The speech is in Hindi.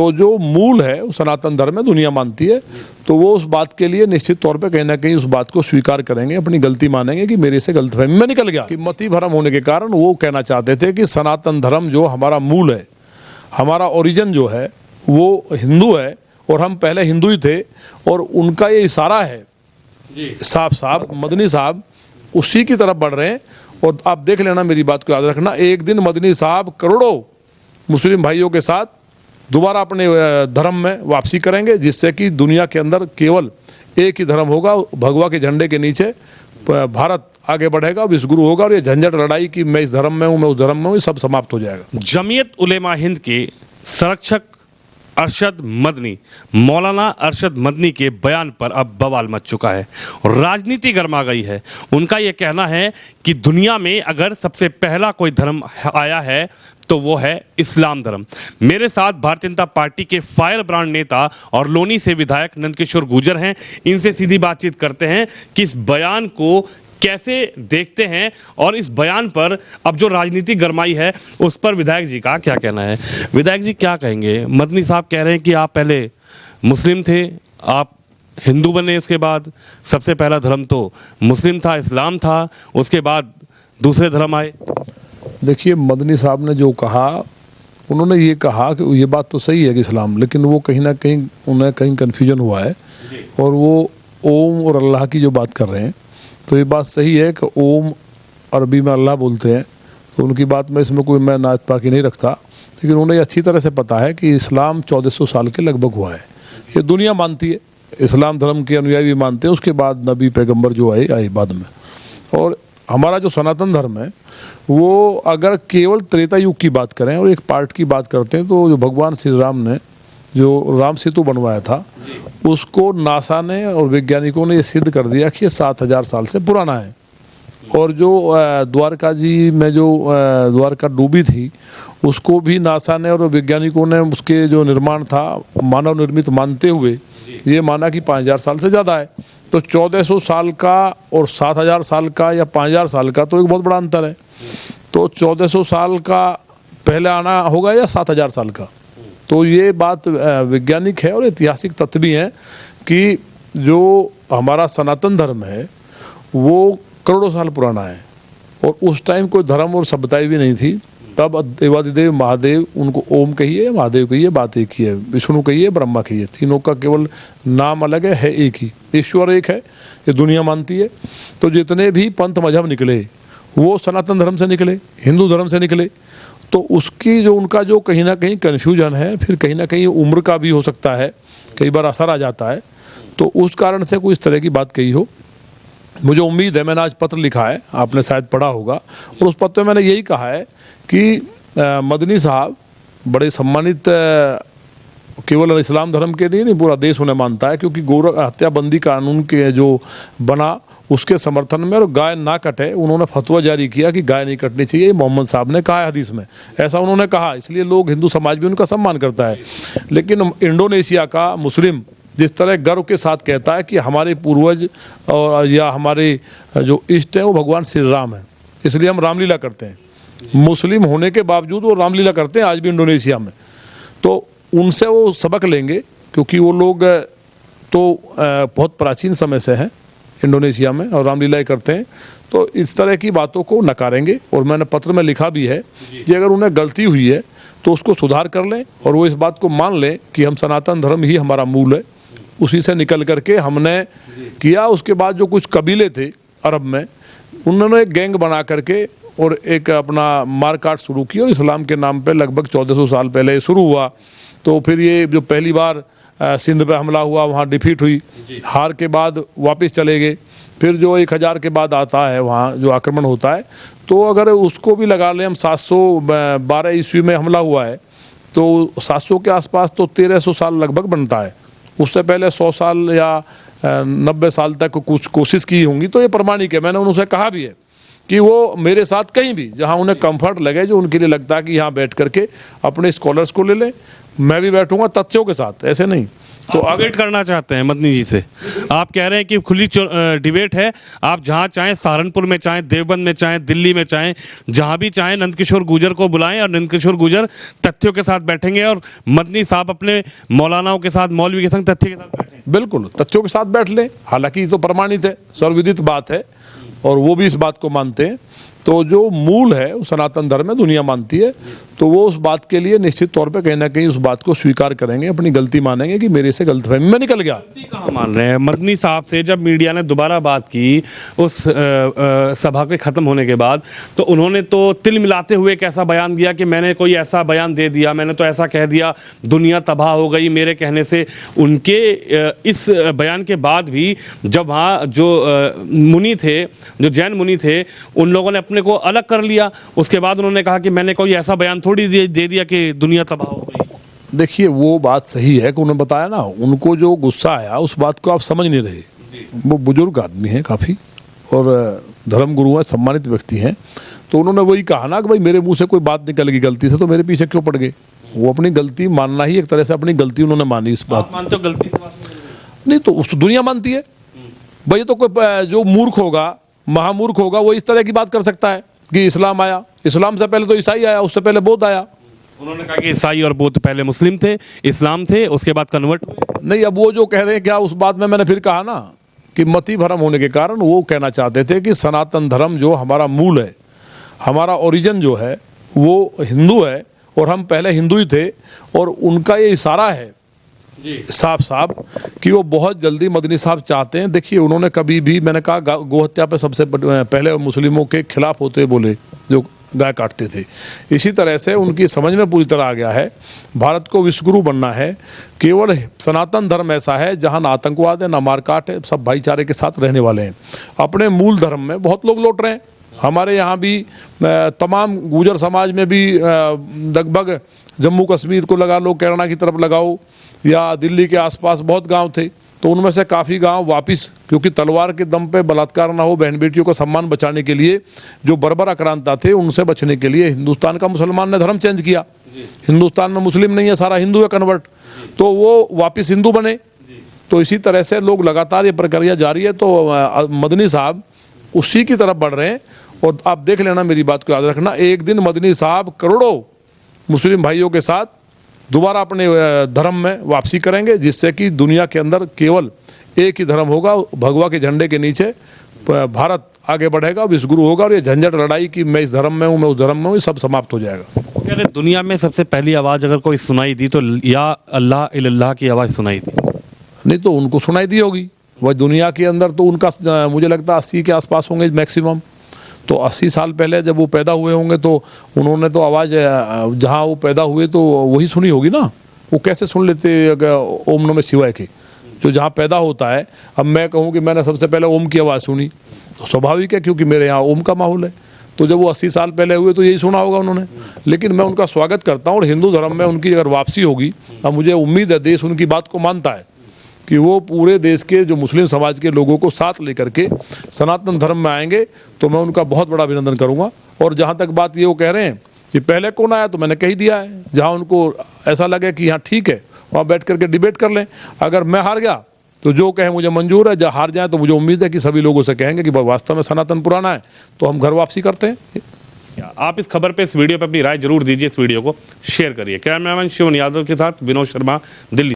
तो जो मूल है वो सनातन धर्म में दुनिया मानती है, तो वो उस बात के लिए निश्चित तौर पे कहीं ना कहीं उस बात को स्वीकार करेंगे, अपनी गलती मानेंगे कि मेरे से गलतफहमी में निकल गया। कि मति भ्रम होने के कारण वो कहना चाहते थे कि सनातन धर्म जो हमारा मूल है, हमारा ओरिजिन जो है वो हिंदू है और हम पहले हिंदू ही थे, और उनका ये इशारा है साफ साफ मदनी साहब उसी की तरफ बढ़ रहे हैं। और आप देख लेना, मेरी बात को याद रखना, एक दिन मदनी साहब करोड़ों मुस्लिम भाइयों के साथ दोबारा अपने धर्म में वापसी करेंगे, जिससे कि दुनिया के अंदर केवल एक ही धर्म होगा, भगवा के झंडे के नीचे भारत आगे बढ़ेगा, विश्वगुरु होगा, और ये झंझट लड़ाई की मैं इस धर्म में हूँ, मैं उस धर्म में हूँ, सब समाप्त हो जाएगा। जमीयत उलेमा हिंद के संरक्षक अरशद मदनी, मौलाना अरशद मदनी के बयान पर अब बवाल मच चुका है और राजनीति गर्मा गई है। उनका यह कहना है कि दुनिया में अगर सबसे पहला कोई धर्म आया है तो वो है इस्लाम धर्म। मेरे साथ भारतीय जनता पार्टी के फायर ब्रांड नेता और लोनी से विधायक नंदकिशोर गुर्जर हैं। इनसे सीधी बातचीत करते हैं कि इस बयान को कैसे देखते हैं और इस बयान पर अब जो राजनीति गरमाई है उस पर विधायक जी का क्या कहना है। विधायक जी क्या कहेंगे? मदनी साहब कह रहे हैं कि आप पहले मुस्लिम थे, आप हिंदू बने, उसके बाद सबसे पहला धर्म तो मुस्लिम था, इस्लाम था, उसके बाद दूसरे धर्म आए। देखिए, मदनी साहब ने जो कहा, उन्होंने ये कहा कि ये बात तो सही है कि इस्लाम, लेकिन वो कहीं ना कहीं उन्हें कहीं कन्फ्यूजन हुआ है और वो ओम और अल्लाह की जो बात कर रहे हैं, तो ये बात सही है कि ओम अरबी में अल्लाह बोलते हैं, तो उनकी बात में इसमें कोई मैं नापाकी नहीं रखता, लेकिन उन्हें अच्छी तरह से पता है कि इस्लाम 1400 साल के लगभग हुआ है। ये दुनिया मानती है, इस्लाम धर्म के अनुयायी भी मानते हैं, उसके बाद नबी पैगंबर जो आए बाद में। और हमारा जो सनातन धर्म है वो अगर केवल त्रेता युग की बात करें और एक पार्ट की बात करते हैं, तो जो भगवान श्री राम ने जो राम सेतु बनवाया था उसको नासा ने और वैज्ञानिकों ने ये सिद्ध कर दिया कि ये 7000 साल से पुराना है। और जो द्वारका जी में जो द्वारका डूबी थी उसको भी नासा ने और वैज्ञानिकों ने उसके जो निर्माण था मानव निर्मित मानते हुए ये माना कि 5000 साल से ज़्यादा है। तो 1400 साल का और 7000 साल का या 5000 साल का तो एक बहुत बड़ा अंतर है। तो 1400 साल का पहले आना होगा या 7000 साल का, तो ये बात वैज्ञानिक है और ऐतिहासिक तथ्य भी हैं कि जो हमारा सनातन धर्म है वो करोड़ों साल पुराना है और उस टाइम कोई धर्म और सभ्यताएं भी नहीं थी। तब देवादिदेव महादेव, उनको ओम कहिए, महादेव कहिए, बात एक ही है, विष्णु कहिए, ब्रह्मा कहिए, तीनों का केवल नाम अलग है एक ही, ईश्वर एक है, ये दुनिया मानती है। तो जितने भी पंथ मजहब निकले वो सनातन धर्म से निकले, हिंदू धर्म से निकले। तो उसकी जो उनका जो कहीं ना कहीं कन्फ्यूजन है, फिर कहीं ना कहीं उम्र का भी हो सकता है, कई बार असर आ जाता है, तो उस कारण से कोई इस तरह की बात कही हो। मुझे उम्मीद है, मैंने आज पत्र लिखा है, आपने शायद पढ़ा होगा, और उस पत्र में मैंने यही कहा है कि मदनी साहब बड़े सम्मानित केवल इस्लाम धर्म के नहीं पूरा देश उन्हें मानता है, क्योंकि गौ हत्याबंदी कानून के जो बना उसके समर्थन में और गाय ना कटे उन्होंने फतवा जारी किया कि गाय नहीं कटनी चाहिए, मोहम्मद साहब ने कहा है हदीस में, ऐसा उन्होंने कहा, इसलिए लोग हिंदू समाज भी उनका सम्मान करता है। लेकिन इंडोनेशिया का मुस्लिम जिस तरह गर्व के साथ कहता है कि हमारे पूर्वज और या हमारे जो इष्ट हैं वो भगवान श्री राम हैं, इसलिए हम रामलीला करते हैं, मुस्लिम होने के बावजूद वो रामलीला करते हैं आज भी इंडोनेशिया में। तो उनसे वो सबक लेंगे, क्योंकि वो लोग तो बहुत प्राचीन समय से हैं इंडोनेशिया में और रामलीला करते हैं। तो इस तरह की बातों को नकारेंगे और मैंने पत्र में लिखा भी है कि अगर उन्हें गलती हुई है तो उसको सुधार कर लें और वो इस बात को मान लें कि हम सनातन धर्म ही हमारा मूल है, उसी से निकल करके हमने किया। उसके बाद जो कुछ कबीले थे अरब में, उन्होंने एक गैंग बना करके और एक अपना मारकाट शुरू की और इस्लाम के नाम पे लगभग 1400 साल पहले शुरू हुआ। तो फिर ये जो पहली बार सिंध पे हमला हुआ वहाँ डिफीट हुई, हार के बाद वापस चले गए। फिर जो 1000 के बाद आता है वहाँ जो आक्रमण होता है, तो अगर उसको भी लगा लें हम 712 ईस्वी में हमला हुआ है, तो 700 के आसपास तो 1300 साल लगभग बनता है। उससे पहले 100 साल या 90 साल तक कुछ कोशिश की होंगी। तो ये प्रमाणिक है, मैंने उनसे कहा भी है कि वो मेरे साथ कहीं भी जहाँ उन्हें कंफर्ट लगे, जो उनके लिए लगता है कि यहाँ बैठ करके अपने स्कॉलर्स को ले लें, मैं भी बैठूंगा तथ्यों के साथ, ऐसे नहीं। तो डिबेट करना चाहते हैं मदनी जी से। आप कह रहे हैं कि खुली डिबेट है, आप जहां चाहें, सहारनपुर में चाहें, देवबंद में चाहें, दिल्ली में चाहें, जहां भी चाहें नंदकिशोर गुर्जर को बुलाएं और नंदकिशोर गुर्जर तथ्यों के साथ बैठेंगे और मदनी साहब अपने मौलानाओं के साथ, मौलवी के संग तथ्य के साथ बैठेंगे। बिल्कुल तथ्यों के साथ बैठ लें, हालांकि ये तो प्रमाणित है, सर्वविदित बात है और वो भी इस बात को मानते हैं। तो जो मूल है वो सनातन धर्म में दुनिया मानती है, तो वो उस बात के लिए निश्चित तौर पे कहीं ना कहीं उस बात को स्वीकार करेंगे, अपनी गलती मानेंगे कि मेरे से गलतफहमी में निकल गया। गलती कहाँ मान रहे हैं? मदनी साहब से जब मीडिया ने दोबारा बात की उस सभा के ख़त्म होने के बाद, तो उन्होंने तो तिल मिलाते हुए एक ऐसा बयान दिया कि मैंने कोई ऐसा बयान दे दिया, मैंने तो ऐसा कह दिया, दुनिया तबाह हो गई मेरे कहने से। उनके इस बयान के बाद भी जब वहाँ जो मुनि थे, जो जैन मुनि थे, उन लोगों ने अपने को अलग कर लिया। उसके बाद उन्होंने कहा कि मैंने कोई ऐसा बयान थोड़ी दे दिया कि दुनिया तबाह हो गई। देखिए वो बात सही है कि उन्होंने बताया ना, उनको जो गुस्सा आया उस बात को आप समझ नहीं रहे। वो बुजुर्ग आदमी हैं काफ़ी और धर्म गुरु हैं, सम्मानित व्यक्ति हैं, तो उन्होंने वही कहा ना कि भाई मेरे मुंह से कोई बात निकल गई गलती से, तो मेरे पीछे क्यों पड़ गए। वो अपनी गलती मानना ही एक तरह से अपनी गलती उन्होंने मानी। इस बात मानते हो गलती नहीं तो उस दुनिया मानती है भाई। तो कोई जो मूर्ख होगा, महामूर्ख होगा, वो इस तरह की बात कर सकता है कि इस्लाम आया, इस्लाम से पहले तो ईसाई आया, उससे पहले बौद्ध आया। उन्होंने कहा कि ईसाई और बौद्ध पहले मुस्लिम थे, इस्लाम थे, उसके बाद कन्वर्ट हुए। नहीं, अब वो जो कह रहे हैं क्या, उस बात में मैंने फिर कहा ना कि मति भ्रम होने के कारण वो कहना चाहते थे कि सनातन धर्म जो हमारा मूल है, हमारा ओरिजिन जो है वो हिंदू है और हम पहले हिंदू ही थे, और उनका ये इशारा है साफ साफ कि वो बहुत जल्दी मदनी साहब चाहते हैं। देखिए उन्होंने कभी भी, मैंने कहा गोहत्या पे सबसे पहले मुस्लिमों के खिलाफ होते बोले जो गाय काटते थे। इसी तरह से उनकी समझ में पूरी तरह आ गया है भारत को विश्वगुरु बनना है। केवल सनातन धर्म ऐसा है जहाँ ना आतंकवाद है, ना मारकाट है, सब भाईचारे के साथ रहने वाले हैं। अपने मूल धर्म में बहुत लोग लौट रहे हैं। हमारे यहाँ भी तमाम गुजर समाज में भी लगभग जम्मू कश्मीर को लगा लो, केरला की तरफ लगाओ, या दिल्ली के आसपास बहुत गांव थे, तो उनमें से काफ़ी गांव वापस, क्योंकि तलवार के दम पे बलात्कार ना हो, बहन बेटियों का सम्मान बचाने के लिए जो बर्बर आक्रांता थे उनसे बचने के लिए हिंदुस्तान का मुसलमान ने धर्म चेंज किया। हिंदुस्तान में मुस्लिम नहीं है, सारा हिंदू है कन्वर्ट, तो वो वापस हिंदू बने। तो इसी तरह से लोग लगातार ये प्रक्रिया जारी है। तो मदनी साहब उसी की तरफ बढ़ रहे हैं। और आप देख लेना, मेरी बात को याद रखना, एक दिन मदनी साहब करोड़ों मुस्लिम भाइयों के साथ दोबारा अपने धर्म में वापसी करेंगे, जिससे कि दुनिया के अंदर केवल एक ही धर्म होगा, भगवा के झंडे के नीचे भारत आगे बढ़ेगा, विश्वगुरु होगा, और ये झंझट लड़ाई की मैं इस धर्म में हूँ, मैं उस धर्म में हूँ, सब समाप्त हो जाएगा। कह रहे दुनिया में सबसे पहली आवाज़ अगर कोई सुनाई दी तो या अल्लाह इल्लल्लाह की आवाज़ सुनाई दी। नहीं तो उनको सुनाई दी होगी। वह दुनिया के अंदर तो उनका मुझे लगता है 80 के आसपास होंगे मैक्सिमम। तो 80 साल पहले जब वो पैदा हुए होंगे तो उन्होंने तो आवाज़ जहाँ वो पैदा हुए तो वही सुनी होगी ना। वो कैसे सुन लेते ओम नमः शिवाय की, जो जहाँ पैदा होता है। अब मैं कहूँ कि मैंने सबसे पहले ओम की आवाज़ सुनी तो स्वाभाविक है, क्योंकि मेरे यहाँ ओम का माहौल है। तो जब वो 80 साल पहले हुए तो यही सुना होगा उन्होंने। लेकिन मैं उनका स्वागत करता हूँ, और हिंदू धर्म में उनकी अगर वापसी होगी, अब मुझे उम्मीद है देश उनकी बात को मानता है कि वो पूरे देश के जो मुस्लिम समाज के लोगों को साथ लेकर के सनातन धर्म में आएंगे, तो मैं उनका बहुत बड़ा अभिनंदन करूंगा। और जहाँ तक बात ये वो कह रहे हैं कि पहले कौन आया, तो मैंने कही दिया है, जहाँ उनको ऐसा लगे कि हाँ ठीक है वहाँ बैठ करके डिबेट कर लें। अगर मैं हार गया तो जो कहे मुझे मंजूर है, जहाँ हार जाए तो मुझे उम्मीद है कि सभी लोगों से कहेंगे कि वास्तव में सनातन पुराना है, तो हम घर वापसी करते हैं। आप इस खबर पे, इस वीडियो पे अपनी राय जरूर दीजिए, इस वीडियो को शेयर करिए। कैमरामैन शिवन यादव के साथ विनोद शर्मा, दिल्ली।